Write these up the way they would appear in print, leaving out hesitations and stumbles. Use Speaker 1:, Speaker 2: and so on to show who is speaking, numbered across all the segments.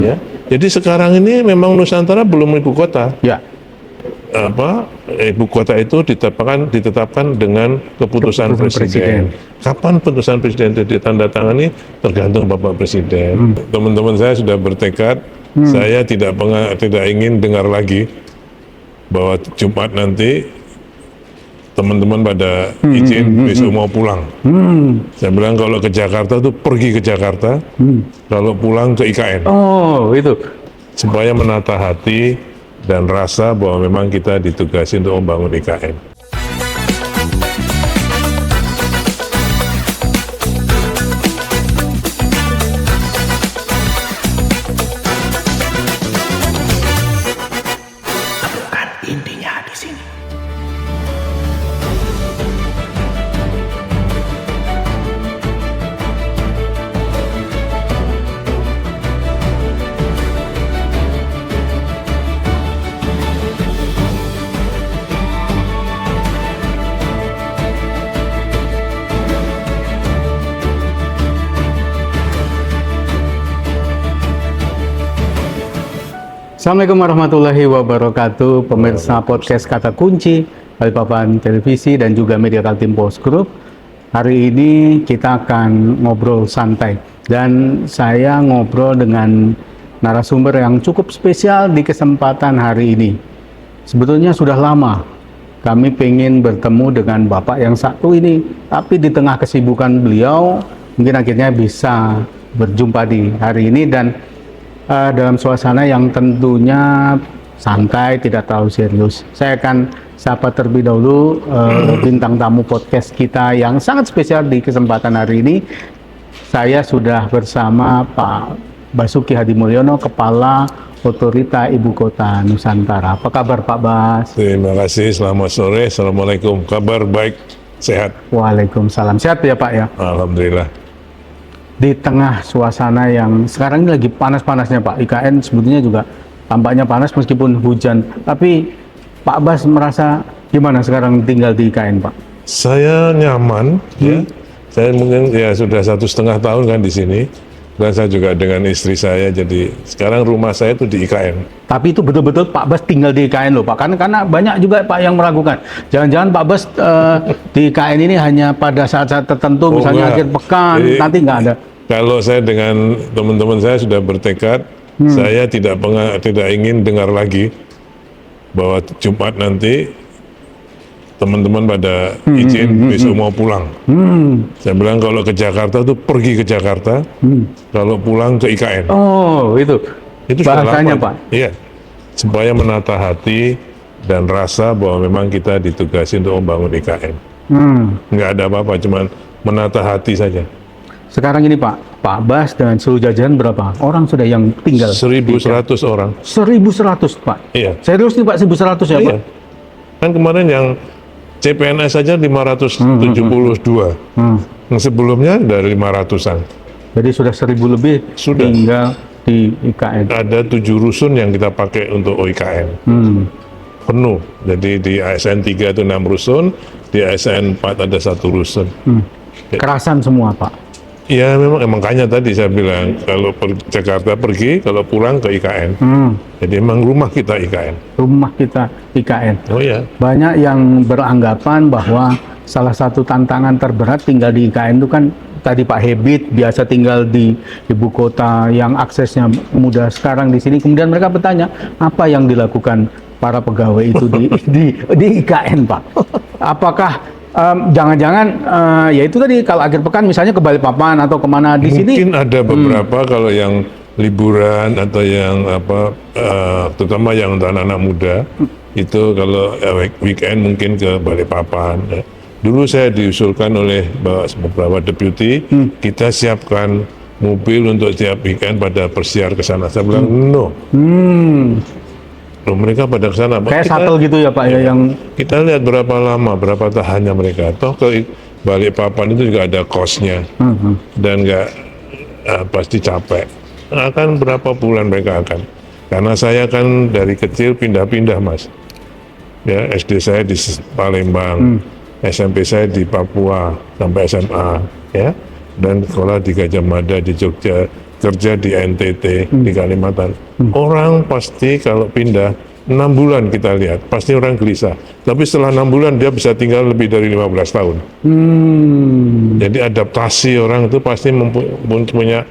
Speaker 1: Ya. Jadi sekarang ini memang Nusantara belum ibu kota.
Speaker 2: Ya.
Speaker 1: Ibu kota itu ditetapkan dengan keputusan presiden. Kapan keputusan presiden itu ditandatangani tergantung Bapak Presiden. Teman-teman saya sudah bertekad, saya tidak ingin dengar lagi bahwa Jumat nanti teman-teman pada izin besok mau pulang. Saya bilang kalau ke Jakarta tuh pergi ke Jakarta, kalau pulang ke IKN.
Speaker 2: Oh, itu.
Speaker 1: Supaya menata hati dan rasa bahwa memang kita ditugasi untuk membangun IKN.
Speaker 3: Bukan intinya di sini.
Speaker 2: Assalamualaikum warahmatullahi wabarakatuh, pemirsa podcast Kata Kunci, Balikpapan Televisi dan juga Media Kaltim Post Group. Hari ini kita akan ngobrol santai dan saya ngobrol dengan narasumber yang cukup spesial di kesempatan hari ini. Sebetulnya sudah lama kami pengen bertemu dengan Bapak yang satu ini, tapi di tengah kesibukan beliau mungkin akhirnya bisa berjumpa di hari ini dan dalam suasana yang tentunya santai, tidak terlalu serius. Saya akan sapa terlebih dahulu bintang tamu podcast kita yang sangat spesial di kesempatan hari ini. Saya sudah bersama Pak Basuki Hadimulyono, Kepala Otorita Ibu Kota Nusantara. Apa kabar Pak Bas?
Speaker 1: Terima kasih, selamat sore, Assalamualaikum. Kabar baik, sehat?
Speaker 2: Waalaikumsalam. Sehat ya Pak ya?
Speaker 1: Alhamdulillah.
Speaker 2: Di tengah suasana yang sekarang ini lagi panas-panasnya Pak, IKN sebetulnya juga tampaknya panas meskipun hujan. Tapi Pak Bas merasa gimana sekarang tinggal di IKN Pak?
Speaker 1: Saya nyaman, ya. Saya mungkin ya sudah 1,5 tahun kan di sini. Dan saya juga dengan istri saya, jadi sekarang rumah saya itu di IKN.
Speaker 2: Tapi itu betul-betul Pak Bas tinggal di IKN loh Pak, karena banyak juga Pak yang meragukan. Jangan-jangan Pak Bas di IKN ini hanya pada saat-saat tertentu, misalnya akhir pekan, nanti nggak ada.
Speaker 1: Kalau saya dengan teman-teman saya sudah bertekad, saya tidak ingin dengar lagi bahwa Jumat nanti teman-teman pada izin besok mau pulang. Saya bilang kalau ke Jakarta tuh pergi ke Jakarta, kalau pulang ke IKN.
Speaker 2: Oh, itu
Speaker 1: sudah
Speaker 2: bahasanya
Speaker 1: lama.
Speaker 2: Pak.
Speaker 1: Iya, supaya menata hati dan rasa bahwa memang kita ditugasi untuk membangun IKN. Nggak ada apa-apa, cuman menata hati saja.
Speaker 2: Sekarang ini Pak Bas dengan seluruh jajaran berapa orang sudah yang tinggal?
Speaker 1: 1.100 orang.
Speaker 2: 1.100 Pak?
Speaker 1: Iya.
Speaker 2: Serius nih Pak, 1.100 ya Pak?
Speaker 1: Iya. Kan kemarin yang CPNS saja 572. Yang sebelumnya dari 500-an.
Speaker 2: Jadi sudah 1.000 lebih
Speaker 1: Sudah.
Speaker 2: tinggal di IKN.
Speaker 1: Ada 7 rusun yang kita pakai untuk OIKN. Penuh. Jadi di ASN 3 itu 6 rusun, di ASN 4 ada 1 rusun.
Speaker 2: Kerasan semua Pak?
Speaker 1: Ya memang makanya tadi saya bilang kalau Jakarta pergi, kalau pulang ke IKN. Jadi memang rumah kita IKN.
Speaker 2: Rumah kita IKN.
Speaker 1: Oh ya.
Speaker 2: Banyak yang beranggapan bahwa salah satu tantangan terberat tinggal di IKN itu kan tadi Pak Hebit biasa tinggal di ibu kota yang aksesnya mudah. Sekarang di sini kemudian mereka bertanya apa yang dilakukan para pegawai itu di IKN Pak? Apakah jangan-jangan ya itu tadi kalau akhir pekan misalnya ke Balikpapan atau kemana di sini?
Speaker 1: Mungkin ada beberapa kalau yang liburan atau yang terutama yang untuk anak-anak muda itu kalau weekend mungkin ke Balikpapan. Ya. Dulu saya diusulkan oleh beberapa deputi kita siapkan mobil untuk tiap weekend pada persiar ke sana. Saya bilang no. Loh, mereka pada ke sana.
Speaker 2: Kayak shuttle gitu ya Pak ya yang
Speaker 1: kita lihat berapa lama, berapa tahannya mereka. Toh ke Balikpapan itu juga ada kosnya dan nggak pasti capek. Akan berapa bulan mereka akan? Karena saya kan dari kecil pindah-pindah Mas. Ya SD saya di Palembang, SMP saya di Papua sampai SMA, ya. Dan sekolah di Gajah Mada di Jogja. kerja di NTT, di Kalimantan. Orang pasti kalau pindah 6 bulan kita lihat, pasti orang gelisah. Tapi setelah 6 bulan dia bisa tinggal lebih dari 15 tahun. Jadi adaptasi orang itu pasti punya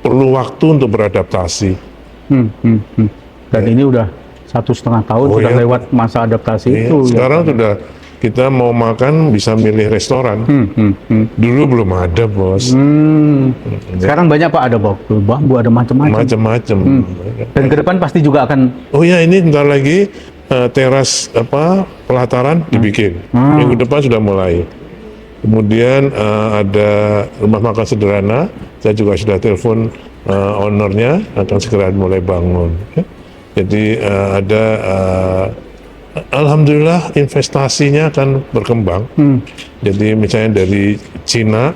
Speaker 1: perlu waktu untuk beradaptasi.
Speaker 2: Dan ini udah 1,5 tahun sudah
Speaker 1: ya.
Speaker 2: lewat masa adaptasi
Speaker 1: Iya,
Speaker 2: itu.
Speaker 1: sekarang sudah kita mau makan bisa milih restoran. Dulu belum ada, Bos.
Speaker 2: Sekarang banyak Pak, ada bambu, ada macam-macam.
Speaker 1: Macam-macam.
Speaker 2: Dan ke depan pasti juga akan
Speaker 1: Oh ya, ini bentar lagi teras pelataran dibikin. Minggu depan sudah mulai. Kemudian ada rumah makan sederhana. Saya juga sudah telepon ownernya akan segera mulai bangun. Jadi ada alhamdulillah investasinya akan berkembang. Jadi misalnya dari Cina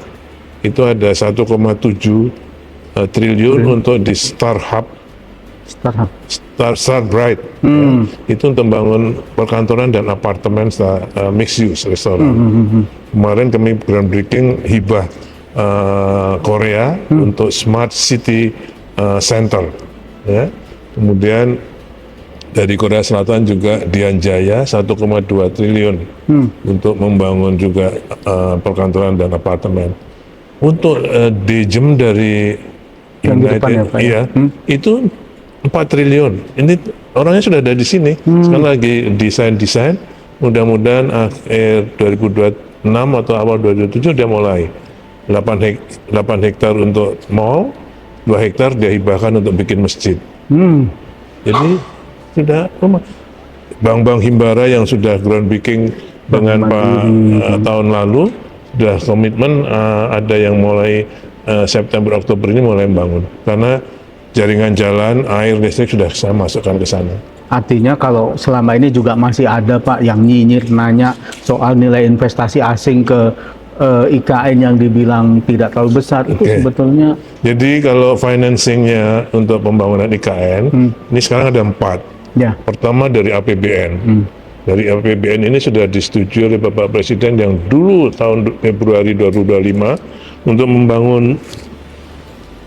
Speaker 1: itu ada 1,7 triliun untuk di Starhub, Starbright. Itu untuk membangun perkantoran dan apartemen mixed use restoran. Kemarin kami groundbreaking hibah Korea untuk Smart City Center. Ya. Kemudian dari Korea Selatan juga Dianjaya 1,2 triliun untuk membangun juga perkantoran dan apartemen. Untuk Dejem dari
Speaker 2: Yang di depan
Speaker 1: United,
Speaker 2: ya, Pak, ya?
Speaker 1: iya, itu 4 triliun. Ini orangnya sudah ada di sini. Sekarang lagi desain. Mudah-mudahan akhir 2026 atau awal 2027 dia mulai. 8 hektar untuk mall, 2 hektar dia hibahkan untuk bikin masjid. Jadi sudah bank-bank himbara yang sudah groundbreaking dengan Pak tahun lalu sudah komitmen ada yang mulai September Oktober ini mulai membangun karena jaringan jalan air listrik sudah saya masukkan ke sana.
Speaker 2: Artinya kalau selama ini juga masih ada Pak yang nyinyir nanya soal nilai investasi asing ke IKN yang dibilang tidak terlalu besar itu sebetulnya.
Speaker 1: Jadi kalau financingnya untuk pembangunan IKN ini sekarang ada 4.
Speaker 2: Ya.
Speaker 1: Pertama dari APBN. Dari APBN ini sudah disetujui oleh Bapak Presiden yang dulu tahun Februari 2025 untuk membangun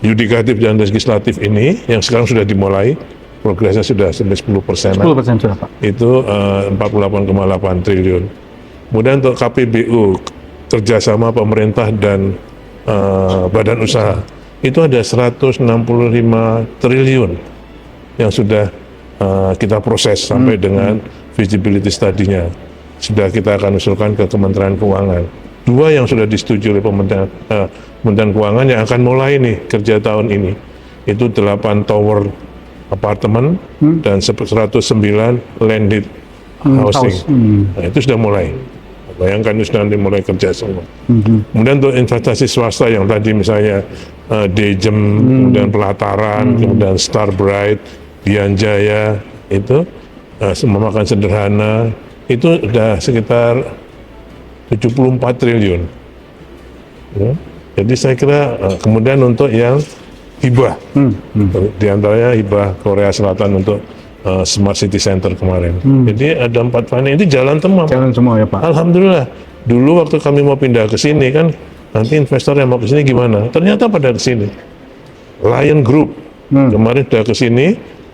Speaker 1: yudikatif dan legislatif ini yang sekarang sudah dimulai. Progresnya sudah sampai 10%.
Speaker 2: 10% sudah Pak.
Speaker 1: Itu 48,8 triliun. Kemudian untuk KPBU, kerjasama pemerintah dan badan usaha, itu ada 165 triliun yang sudah kita proses sampai dengan feasibility study-nya. Sudah kita akan usulkan ke Kementerian Keuangan. 2 yang sudah disetujui oleh Kementerian Keuangan yang akan mulai nih kerja tahun ini. Itu 8 tower apartemen dan 109 landed housing. Nah, itu sudah mulai. Bayangkan itu sudah mulai kerja semua. Kemudian untuk investasi swasta yang tadi misalnya Dejem, kemudian Pelataran, kemudian Starbright, Dianjaya, itu semua makan sederhana, itu sudah sekitar 74 triliun. Ya. Jadi saya kira kemudian untuk yang hibah, di antaranya hibah Korea Selatan untuk Smart City Center kemarin. Jadi ada 4 finance, itu jalan semua.
Speaker 2: Jalan semua ya Pak.
Speaker 1: Alhamdulillah. Dulu waktu kami mau pindah ke sini kan, nanti investor yang mau ke sini gimana? Ternyata pada ke sini. Lion Group kemarin sudah ke sini,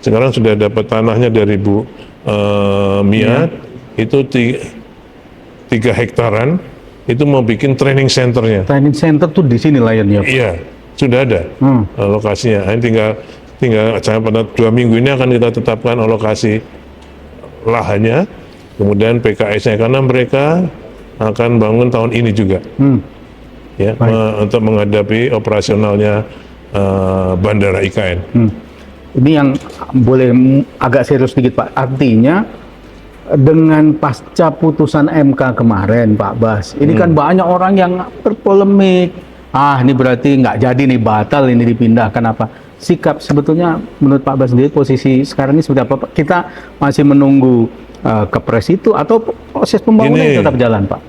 Speaker 1: sekarang sudah dapat tanahnya dari Bu Mia, itu 3 hektaran, itu mau bikin training centernya.
Speaker 2: Training center tuh di sini Lion ya Pak.
Speaker 1: Iya, sudah ada lokasinya. Ini tinggal pada 2 minggu ini akan kita tetapkan alokasi lahannya, kemudian PKS-nya karena mereka akan bangun tahun ini juga, ya, untuk menghadapi operasionalnya bandara IKN.
Speaker 2: Ini yang boleh agak serius sedikit Pak. Artinya dengan pasca putusan MK kemarin Pak Bas, ini kan banyak orang yang berpolemik. Ini berarti nggak jadi nih, batal ini dipindahkan apa? Sikap sebetulnya menurut Pak Bas sendiri posisi sekarang ini sudah apa? Kita masih menunggu kepres itu atau proses pembangunan tetap jalan Pak?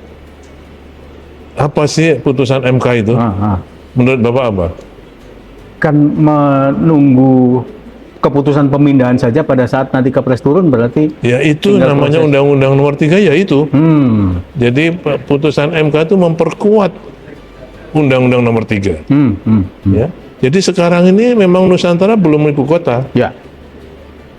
Speaker 1: Apa sih putusan MK itu? Menurut Bapak apa?
Speaker 2: Kan menunggu keputusan pemindahan saja pada saat nanti kepres turun berarti
Speaker 1: ya itu namanya Undang-Undang Nomor 3 ya itu. Jadi putusan MK itu memperkuat Undang-Undang Nomor 3. Ya. Jadi sekarang ini memang Nusantara belum ibu kota.
Speaker 2: Ya.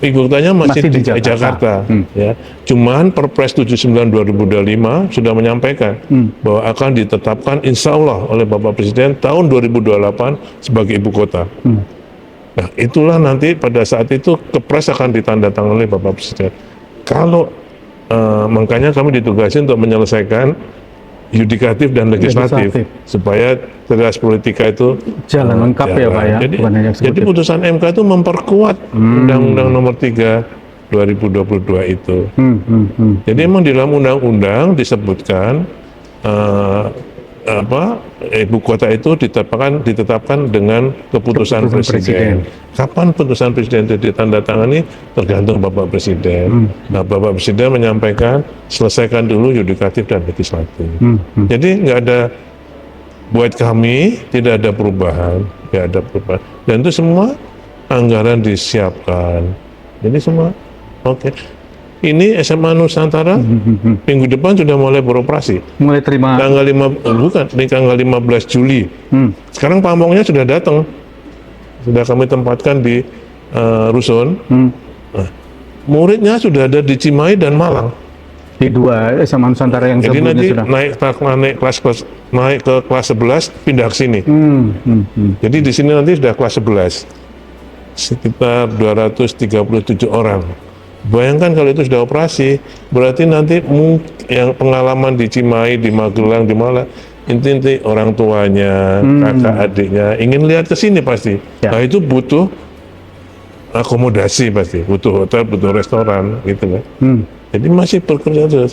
Speaker 1: Ibu kotanya masih di
Speaker 2: Jakarta.
Speaker 1: Jakarta. Ya. Cuman Perpres 79 2025 sudah menyampaikan bahwa akan ditetapkan insya Allah oleh Bapak Presiden tahun 2028 sebagai ibu kota. Nah, itulah nanti pada saat itu Kepres akan ditandatangani oleh Bapak Presiden. Kalau makanya kami ditugasi untuk menyelesaikan yudikatif dan legislatif. Supaya teras politika itu
Speaker 2: Jalan lengkap ya Pak ya.
Speaker 1: Jadi,
Speaker 2: Bukan hanya
Speaker 1: jadi
Speaker 2: eksekutif.
Speaker 1: putusan MK itu memperkuat Undang-Undang Nomor 3 2022 itu. Jadi emang di dalam undang-undang disebutkan ibu kota itu ditetapkan dengan keputusan presiden. Kapan putusan presiden itu ditandatangani tergantung Bapak Presiden. Nah, Bapak Presiden menyampaikan selesaikan dulu yudikatif dan legislatif. Jadi nggak ada, buat kami tidak ada perubahan, dan itu semua anggaran disiapkan. Jadi semua oke. Ini SMA Nusantara minggu depan sudah mulai beroperasi.
Speaker 2: Mulai terima.
Speaker 1: Tanggal 15 Juli. Sekarang pamongnya sudah datang. Sudah kami tempatkan di Rusun. Nah, muridnya sudah ada di Cimahi dan Malang.
Speaker 2: Di dua SMA Nusantara yang
Speaker 1: Jadi
Speaker 2: sebelumnya
Speaker 1: nanti
Speaker 2: sudah.
Speaker 1: naik ke kelas 11 pindah ke sini. Jadi di sini nanti sudah kelas 11. Sekitar 237 orang. Bayangkan kalau itu sudah operasi, berarti nanti yang pengalaman di Cimahi, di Magelang, di Malang, inti orang tuanya, kakak adiknya ingin lihat ke sini pasti.
Speaker 2: Ya.
Speaker 1: Nah itu butuh akomodasi pasti, butuh hotel, butuh restoran, gitu kan. Jadi masih bekerja terus,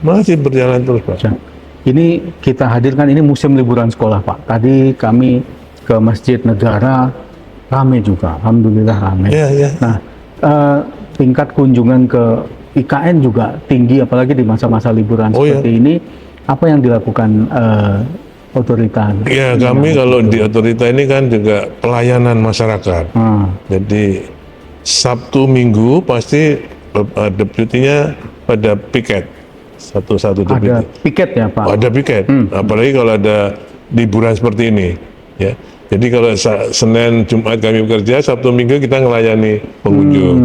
Speaker 1: masih berjalan terus Pak.
Speaker 2: Ya. Ini kita hadirkan ini musim liburan sekolah Pak. Tadi kami ke Masjid Negara, ramai juga, alhamdulillah ramai.
Speaker 1: Iya.
Speaker 2: Nah, tingkat kunjungan ke IKN juga tinggi, apalagi di masa-masa liburan seperti ini. Apa yang dilakukan otorita?
Speaker 1: Ya, kami kalau di otorita ini kan juga pelayanan masyarakat. Jadi Sabtu Minggu pasti deputinya pada piket. Satu deputi.
Speaker 2: Ada piket ya Pak?
Speaker 1: Ada piket. Apalagi kalau ada liburan seperti ini. Ya. Jadi kalau Senin, Jumat kami bekerja, Sabtu Minggu kita melayani pengunjung.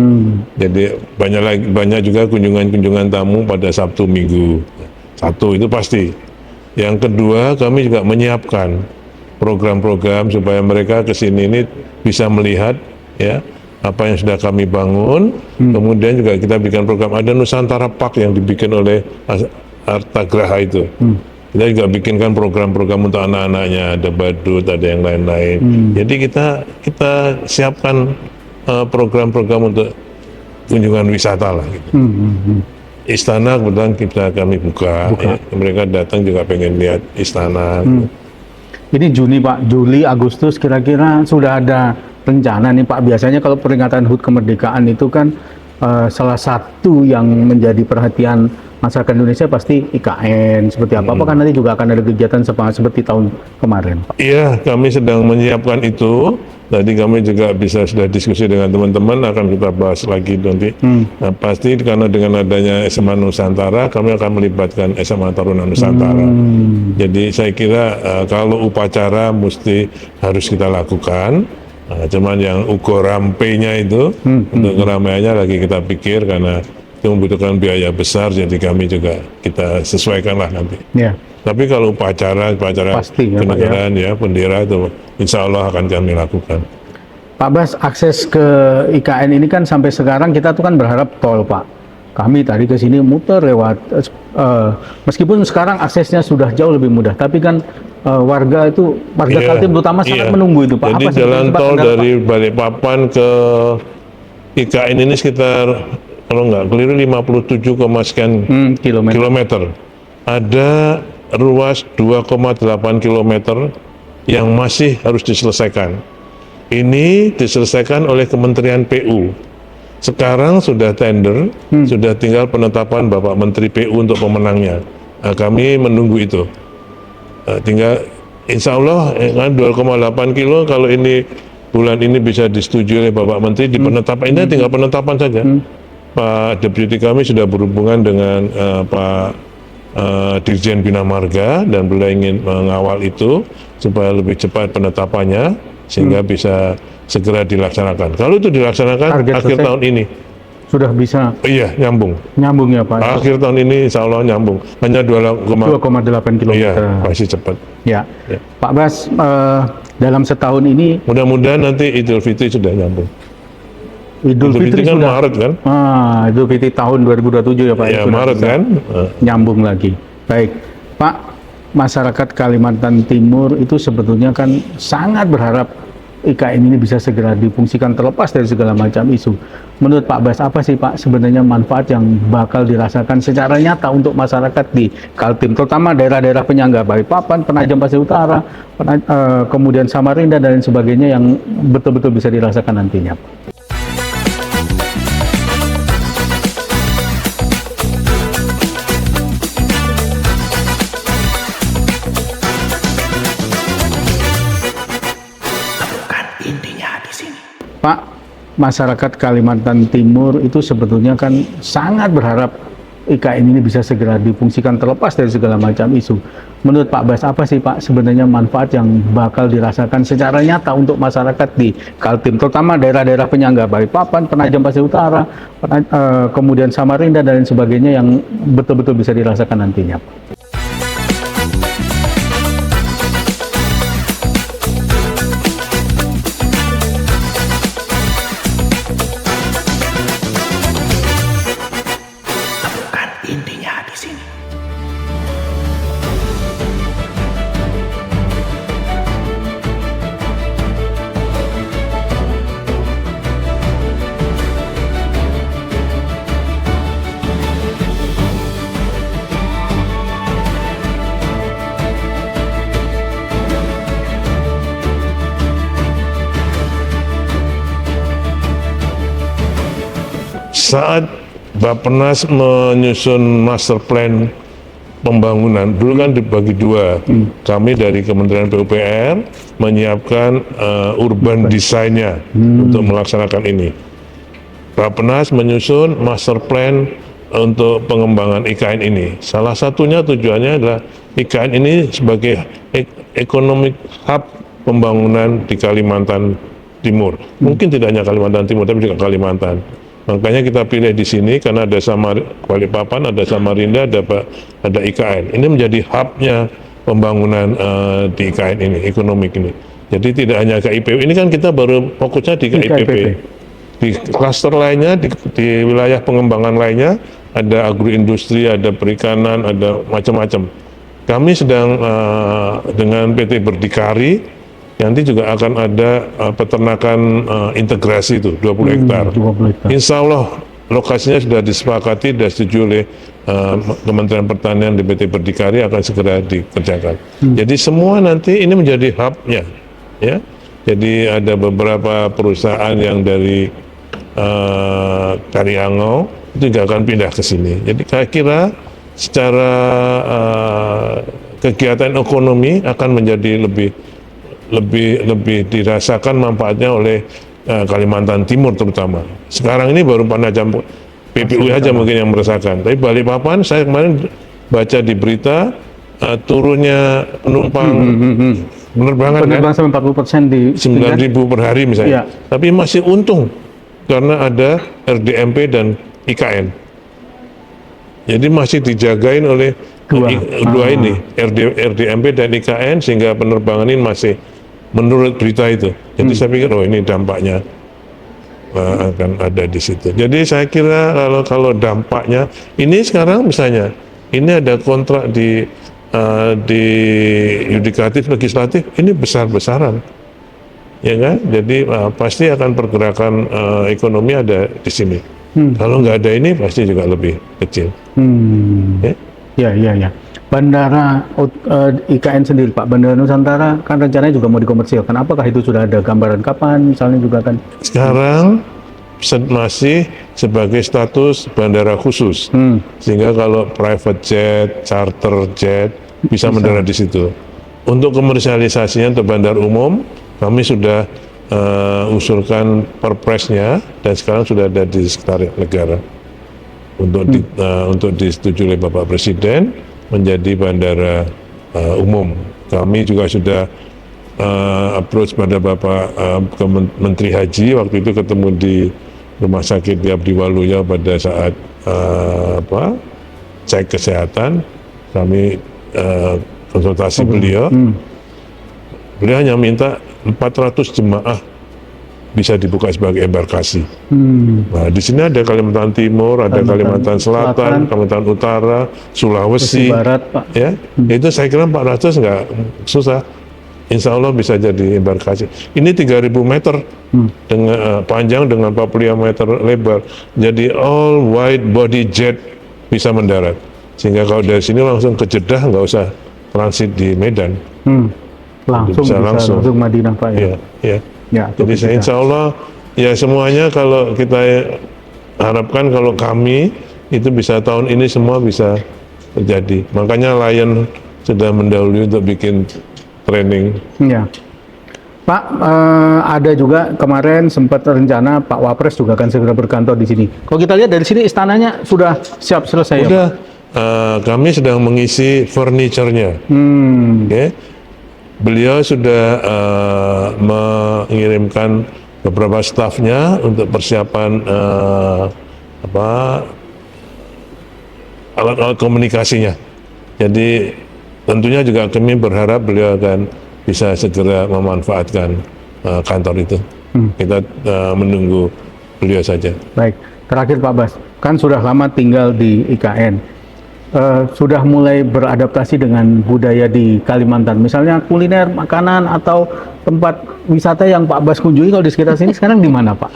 Speaker 1: Jadi banyak juga kunjungan tamu pada Sabtu Minggu. Satu itu pasti. Yang kedua, kami juga menyiapkan program-program supaya mereka ke sini ini bisa melihat ya apa yang sudah kami bangun. Kemudian juga kita bikin program, ada Nusantara Park yang dibikin oleh Artagraha itu. Kita juga bikinkan program-program untuk anak-anaknya, ada badut, ada yang lain-lain. Jadi kita siapkan program-program untuk kunjungan wisata lah. Gitu. Istana kebetulan kami buka. Ya. Mereka datang juga pengen lihat istana.
Speaker 2: Ini Juni Pak, Juli, Agustus kira-kira sudah ada rencana nih Pak. Biasanya kalau peringatan HUT kemerdekaan itu kan salah satu yang menjadi perhatian masyarakat Indonesia pasti IKN seperti apa. Apakah nanti juga akan ada kegiatan seperti tahun kemarin Pak?
Speaker 1: Iya, kami sedang menyiapkan itu. Tadi kami juga sudah diskusi dengan teman-teman, akan kita bahas lagi nanti. Nah, pasti karena dengan adanya SMA Nusantara, kami akan melibatkan SMA Taruna Nusantara. Jadi saya kira kalau upacara mesti harus kita lakukan. Nah, cuman yang ukur rampe-nya itu untuk keramaiannya lagi kita pikir karena itu membutuhkan biaya besar, jadi kami juga kita sesuaikan lah nanti.
Speaker 2: Ya.
Speaker 1: Tapi kalau upacara
Speaker 2: pasti, ya,
Speaker 1: kenegaraan ya bendera itu insya Allah akan kami lakukan.
Speaker 2: Pak Bas, akses ke IKN ini kan sampai sekarang kita tuh kan berharap tol Pak. Kami tadi ke sini muter lewat, meskipun sekarang aksesnya sudah jauh lebih mudah, tapi kan warga Kaltim terutama sangat menunggu itu Pak.
Speaker 1: Jadi
Speaker 2: apa
Speaker 1: jalan tol
Speaker 2: kendala,
Speaker 1: dari Balikpapan ke IKN ini sekitar kalau nggak keliru 57, sekian kilometer. Ada ruas 2,8 kilometer yang masih harus diselesaikan. Ini diselesaikan oleh Kementerian PU. Sekarang sudah tender, sudah tinggal penetapan Bapak Menteri PU untuk pemenangnya. Nah, kami menunggu itu. Tinggal insya Allah 2,8 kilo kalau ini bulan ini bisa disetujui oleh Bapak Menteri di penetapan ini tinggal penetapan saja. Pak Deputi kami sudah berhubungan dengan Pak Dirjen Bina Marga, dan beliau ingin mengawal itu supaya lebih cepat penetapannya sehingga bisa segera dilaksanakan. Kalau itu dilaksanakan
Speaker 2: Target
Speaker 1: akhir
Speaker 2: selesai.
Speaker 1: tahun ini,
Speaker 2: Sudah bisa
Speaker 1: iya nyambung.
Speaker 2: nyambung ya Pak?
Speaker 1: Akhir tahun ini insya Allah nyambung. Hanya
Speaker 2: 2,8 km.
Speaker 1: Iya, masih cepat.
Speaker 2: Ya.
Speaker 1: Ya.
Speaker 2: Pak Bas, dalam setahun ini
Speaker 1: Mudah-mudahan nanti Idul Fitri sudah nyambung.
Speaker 2: Idul Fitri
Speaker 1: kan
Speaker 2: sudah
Speaker 1: Maret kan?
Speaker 2: Idul Fitri tahun 2027 ya Pak.
Speaker 1: Ya
Speaker 2: Sudah
Speaker 1: Maret
Speaker 2: bisa
Speaker 1: kan?
Speaker 2: nyambung lagi. Baik, Pak, masyarakat Kalimantan Timur itu sebetulnya kan sangat berharap IKN ini bisa segera difungsikan terlepas dari segala macam isu. Menurut Pak Bas, apa sih Pak sebenarnya manfaat yang bakal dirasakan secara nyata untuk masyarakat di Kaltim, terutama daerah-daerah penyangga Balikpapan, Penajam Pasir Utara, kemudian Samarinda dan lain sebagainya yang betul-betul bisa dirasakan nantinya, Pak?
Speaker 3: Bukan intinya di sini.
Speaker 2: Pak, masyarakat Kalimantan Timur itu sebetulnya kan sangat berharap IKN ini bisa segera difungsikan terlepas dari segala macam isu. Menurut Pak Bas, apa sih Pak sebenarnya manfaat yang bakal dirasakan secara nyata untuk masyarakat di Kaltim, terutama daerah-daerah penyangga Balikpapan, Penajam Pasir Utara, kemudian Samarinda dan lain sebagainya yang betul-betul bisa dirasakan nantinya, Pak?
Speaker 3: Bukan intinya di sini.
Speaker 1: Saat Bappenas menyusun master plan pembangunan, dulu kan dibagi dua. Kami dari Kementerian PUPR menyiapkan urban design-nya untuk melaksanakan ini. Bappenas menyusun master plan untuk pengembangan IKN ini. Salah satunya tujuannya adalah IKN ini sebagai economic hub pembangunan di Kalimantan Timur. Mungkin tidak hanya Kalimantan Timur, tapi juga Kalimantan. Makanya kita pilih di sini karena ada Balikpapan, ada Samarinda, ada IKN. Ini menjadi hubnya pembangunan di IKN ini, ekonomi ini. Jadi tidak hanya KIPP. Ini kan kita baru fokusnya di KIPP. Di klaster lainnya, di wilayah pengembangan lainnya, ada agroindustri, ada perikanan, ada macam-macam. Kami sedang dengan PT Berdikari, nanti juga akan ada peternakan integrasi itu 20 hektar.
Speaker 2: 20 hektar.
Speaker 1: Insya Allah lokasinya sudah disepakati dan disetujui oleh Kementerian Pertanian di PT Berdikari, akan segera dikerjakan. Jadi semua nanti ini menjadi hubnya, ya. Jadi ada beberapa perusahaan yang dari Kariangau itu juga akan pindah ke sini. Jadi saya kira secara kegiatan ekonomi akan menjadi lebih dirasakan manfaatnya oleh Kalimantan Timur terutama. Sekarang ini baru Penajam PPU aja mungkin yang merasakan. Tapi Balikpapan, saya kemarin baca di berita turunnya penumpang penerbangan kan
Speaker 2: sampai 40% di
Speaker 1: 9.000 per hari misalnya.
Speaker 2: Iya.
Speaker 1: Tapi masih untung karena ada RDMP dan IKN. Jadi masih dijagain oleh dua ini, RDMP dan IKN, sehingga penerbangan ini masih menurut berita itu. Jadi saya pikir ini dampaknya akan ada di situ. Jadi saya kira kalau dampaknya ini sekarang misalnya ini ada kontrak di yudikatif legislatif ini besar-besaran, ya kan? Jadi pasti akan pergerakan ekonomi ada di sini. Kalau nggak ada ini pasti juga lebih kecil.
Speaker 2: Ya. Bandara IKN sendiri, Pak, Bandara Nusantara kan rencananya juga mau dikomersilkan. Apakah itu sudah ada gambaran kapan misalnya juga kan?
Speaker 1: Sekarang masih sebagai status bandara khusus, sehingga kalau private jet, charter jet bisa mendarat di situ. Untuk komersialisasinya untuk bandar umum, kami sudah usulkan perpresnya dan sekarang sudah ada di Sekretariat Negara untuk disetujui oleh Bapak Presiden. menjadi bandara umum. Kami juga sudah approach pada Bapak Menteri Haji, waktu itu ketemu di Rumah Sakit di Abdi Waluyo pada saat cek kesehatan. Kami konsultasi beliau. Beliau hanya minta 400 jemaah bisa dibuka sebagai embarkasi. Nah, di sini ada Kalimantan Timur, ada Kalimantan Selatan, Kalimantan Utara, Sulawesi,
Speaker 2: Barat, Pak.
Speaker 1: ya, itu saya kira 400 nggak susah. Insya Allah bisa jadi embarkasi. Ini 3.000 meter dengan panjang dengan 45 meter lebar. Jadi all wide body jet bisa mendarat. Sehingga kalau dari sini langsung ke Jeddah, nggak usah transit di Medan.
Speaker 2: Langsung bisa langsung Madinah, Pak, ya.
Speaker 1: Iya, iya.
Speaker 2: Ya,
Speaker 1: Jadi saya insya Allah ya semuanya kalau kita harapkan kalau kami itu bisa tahun ini semua bisa terjadi. Makanya Lion sudah mendahului untuk bikin training.
Speaker 2: Ya. Pak, ada juga kemarin sempat rencana Pak Wapres juga akan segera berkantor di sini. Kalau kita lihat dari sini istananya sudah siap selesai.
Speaker 1: Udah,
Speaker 2: ya,
Speaker 1: kami sedang mengisi furniture-nya. Oke. Beliau sudah mengirimkan beberapa stafnya untuk persiapan alat-alat komunikasinya. Jadi tentunya juga kami berharap beliau akan bisa segera memanfaatkan kantor itu. Kita menunggu beliau saja.
Speaker 2: Baik, terakhir Pak Bas, kan sudah lama tinggal di IKN. Sudah mulai beradaptasi dengan budaya di Kalimantan, misalnya kuliner, makanan, atau tempat wisata yang Pak Bas kunjungi kalau di sekitar sini sekarang di mana, Pak?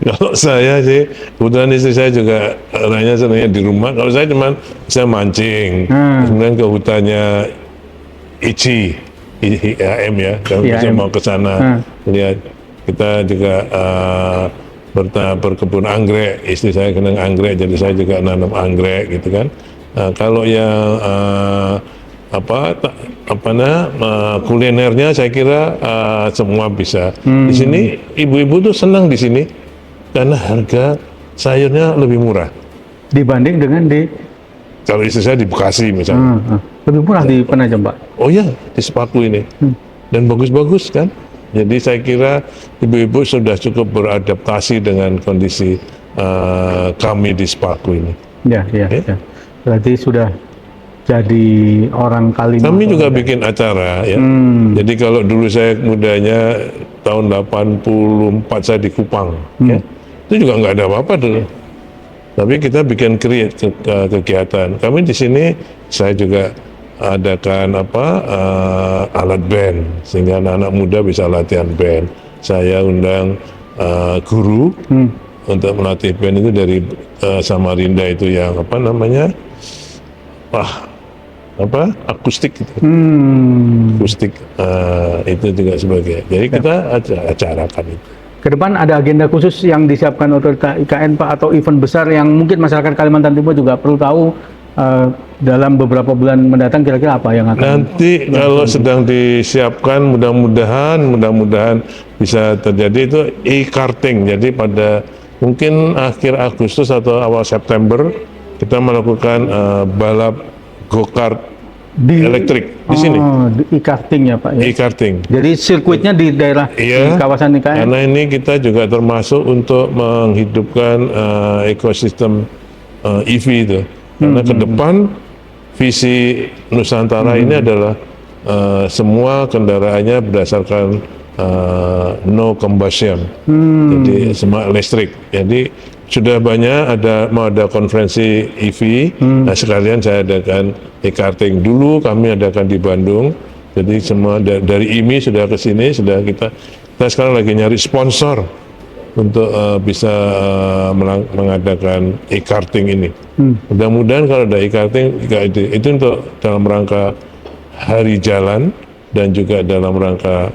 Speaker 1: Kalau saya sih, kebetulan istri saya juga orangnya senangnya di rumah. Kalau saya cuma bisa mancing, kemudian ke hutannya IAM ya, kalau bisa mau ke sana lihat. Kita juga berkebun anggrek, istri saya senang anggrek, jadi saya juga nanam anggrek gitu kan. Kalau yang kulinernya saya kira semua bisa. Di sini ibu-ibu tuh senang di sini karena harga sayurnya lebih murah
Speaker 2: dibanding dengan di
Speaker 1: kalau istri saya di Bekasi misalnya.
Speaker 2: Lebih murah di Penajam, Pak.
Speaker 1: Oh iya, di Sepaku ini. Dan bagus-bagus kan. Jadi saya kira ibu-ibu sudah cukup beradaptasi dengan kondisi kami di Sepaku ini.
Speaker 2: Ya. Berarti sudah jadi orang Kalimantan.
Speaker 1: Kami juga bikin acara ya. Jadi kalau dulu saya mudanya tahun 84 saya di Kupang, ya, itu juga nggak ada apa-apa dulu. Tapi kita bikin create kegiatan. Kami di sini saya juga adakan alat band sehingga anak-anak muda bisa latihan band. Saya undang guru untuk melatih band itu dari Samarinda itu yang akustik gitu. Akustik itu juga sebagai. Jadi kita acarakan itu.
Speaker 2: Ke depan ada agenda khusus yang disiapkan otorita IKN, Pak, atau event besar yang mungkin masyarakat Kalimantan Timur juga perlu tahu dalam beberapa bulan mendatang, kira-kira apa yang akan
Speaker 1: nanti kalau sedang disiapkan, mudah-mudahan bisa terjadi itu e-karting. Jadi pada mungkin akhir Agustus atau awal September kita melakukan balap go-kart elektrik di sini.
Speaker 2: E-karting ya, Pak, ya?
Speaker 1: E-karting.
Speaker 2: Jadi sirkuitnya di daerah di kawasan IKN.
Speaker 1: Karena ini kita juga termasuk untuk menghidupkan ekosistem EV itu. Karena ke depan visi Nusantara ini adalah semua kendaraannya berdasarkan no combustion, jadi semua listrik. Jadi sudah banyak mau ada konferensi EV. Nah sekalian saya adakan e-karting. Dulu kami adakan di Bandung. Jadi semua dari IMI sudah ke sini, kita sekarang lagi nyari sponsor untuk bisa mengadakan e-karting ini. Mudah-mudahan kalau ada e-karting itu untuk dalam rangka Hari Jalan dan juga dalam rangka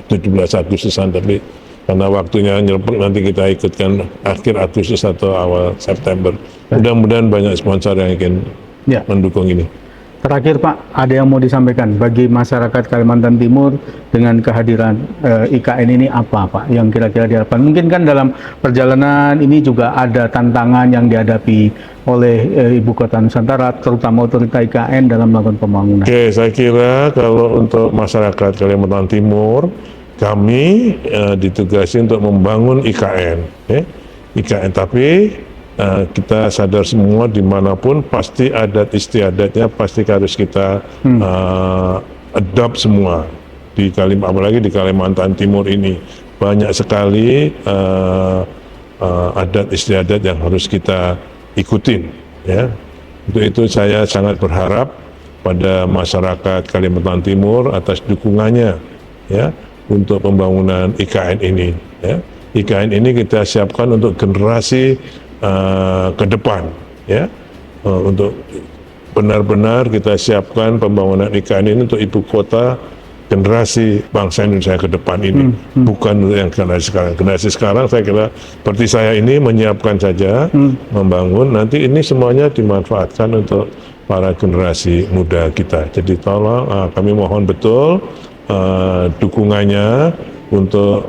Speaker 1: 17 Agustusan, tapi karena waktunya nyerempet nanti kita ikutkan akhir Agustus atau awal September. Mudah-mudahan banyak sponsor yang ingin mendukung ini.
Speaker 2: Terakhir Pak, ada yang mau disampaikan bagi masyarakat Kalimantan Timur dengan kehadiran IKN ini apa Pak yang kira-kira diharapkan? Mungkin kan dalam perjalanan ini juga ada tantangan yang dihadapi oleh Ibu Kota Nusantara, terutama otorita IKN dalam melakukan pembangunan.
Speaker 1: Oke, saya kira kalau untuk masyarakat Kalimantan Timur, kami ditugasi untuk membangun IKN. IKN, tapi kita sadar semua dimanapun pasti adat istiadatnya pasti harus kita adopt semua di apalagi di Kalimantan Timur ini banyak sekali adat istiadat yang harus kita ikutin ya. Untuk itu saya sangat berharap pada masyarakat Kalimantan Timur atas dukungannya ya untuk pembangunan IKN ini ya. IKN ini kita siapkan untuk generasi ke depan ya, untuk benar-benar kita siapkan pembangunan IKN ini untuk ibu kota generasi bangsa Indonesia ke depan ini, bukan untuk yang generasi sekarang. Generasi sekarang saya kira seperti saya ini menyiapkan saja, membangun, nanti ini semuanya dimanfaatkan untuk para generasi muda kita. Jadi tolong kami mohon betul dukungannya untuk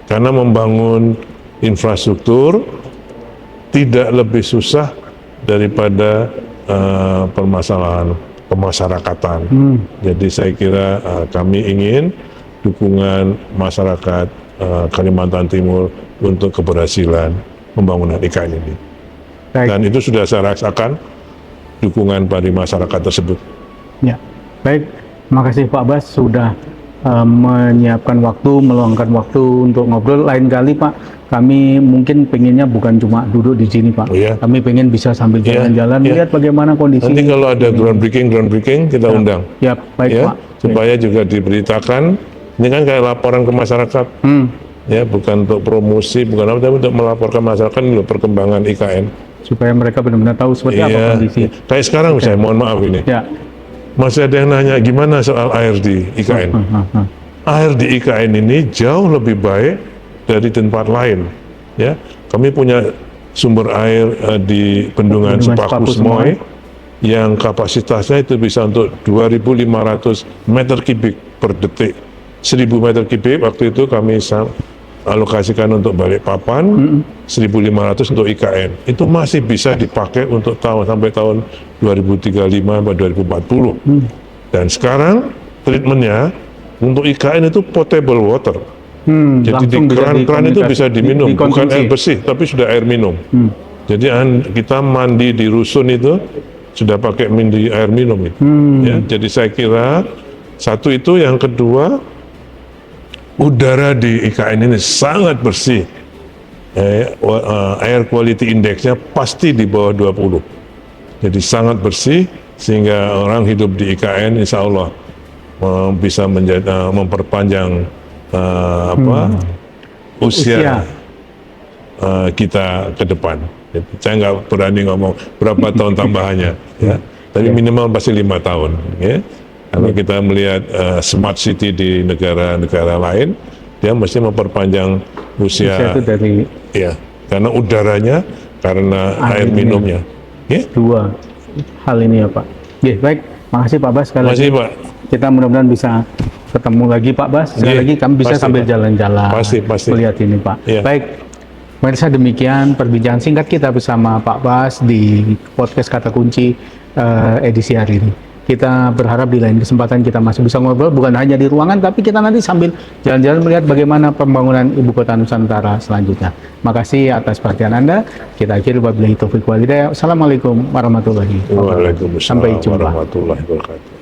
Speaker 1: karena membangun infrastruktur tidak lebih susah daripada permasalahan pemasyarakatan. Jadi saya kira kami ingin dukungan masyarakat Kalimantan Timur untuk keberhasilan pembangunan IKN ini.
Speaker 2: Baik.
Speaker 1: Dan itu sudah saya rasakan dukungan dari masyarakat tersebut.
Speaker 2: Ya, baik. Makasih Pak Bas sudah menyiapkan waktu, meluangkan waktu untuk ngobrol. Lain kali Pak, kami mungkin pengennya bukan cuma duduk di sini Pak.
Speaker 1: Oh, iya.
Speaker 2: Kami pengen bisa sambil
Speaker 1: Iya,
Speaker 2: jalan-jalan,
Speaker 1: iya.
Speaker 2: lihat bagaimana kondisi.
Speaker 1: Nanti kalau ada groundbreaking kita undang.
Speaker 2: Ya, baik
Speaker 1: Ya,
Speaker 2: Pak.
Speaker 1: supaya juga diberitakan. Ini kan kayak laporan ke masyarakat. Ya, bukan untuk promosi, bukan apa, tapi untuk melaporkan masyarakat loh perkembangan IKN.
Speaker 2: Supaya mereka benar-benar tahu seperti apa
Speaker 1: Iya,
Speaker 2: kondisi.
Speaker 1: kayak sekarang saya mohon maaf ini.
Speaker 2: Ya.
Speaker 1: Masih ada yang nanya gimana soal air di IKN. Air di IKN ini jauh lebih baik dari tempat lain. Ya, kami punya sumber air di Bendungan Sepaku Semoy yang kapasitasnya itu bisa untuk 2.500 meter kubik per detik. 1.000 meter kubik waktu itu kami alokasikan untuk Balikpapan, 1.500 untuk IKN. Itu masih bisa dipakai untuk sampai tahun 2035 sampai 2040. Dan sekarang treatmentnya untuk IKN itu potable water. Jadi di keran-keran itu bisa diminum, bukan air bersih, tapi sudah air minum. Jadi kita mandi di rusun itu sudah pakai air minum itu. Ya, jadi saya kira satu itu, yang kedua udara di IKN ini sangat bersih. Air quality indexnya pasti di bawah 20. Jadi sangat bersih sehingga orang hidup di IKN insya Allah bisa memperpanjang usia kita ke depan. Jadi, saya nggak berani ngomong berapa tahun tambahannya, ya. Tapi minimal pasti 5 tahun. Ya. Kalau kita melihat smart city di negara-negara lain, dia mesti memperpanjang usia
Speaker 2: itu dari
Speaker 1: ya, karena udaranya, karena air minumnya. Ya.
Speaker 2: dua hal ini ya Pak. Ya, baik. Makasih Pak Bas sekali
Speaker 1: Makasih
Speaker 2: lagi.
Speaker 1: Pak.
Speaker 2: Kita mudah-mudahan bisa ketemu lagi Pak Bas. Sekali
Speaker 1: Iya,
Speaker 2: lagi kami bisa
Speaker 1: pasti,
Speaker 2: sambil
Speaker 1: Pak.
Speaker 2: jalan-jalan
Speaker 1: Pasti.
Speaker 2: melihat ini Pak.
Speaker 1: Iya.
Speaker 2: Baik. Pemirsa, demikian perbincangan singkat kita bersama Pak Bas di podcast Kata Kunci edisi hari ini. Kita berharap di lain kesempatan kita masih bisa ngobrol, bukan hanya di ruangan, tapi kita nanti sambil jalan-jalan melihat bagaimana pembangunan Ibu Kota Nusantara selanjutnya. Makasih atas perhatian Anda. Kita akhiri wabillahi taufiq wal hidayah. Assalamualaikum warahmatullahi wabarakatuh.
Speaker 1: Waalaikumsalam
Speaker 2: Sampai jumpa.
Speaker 1: warahmatullahi wabarakatuh.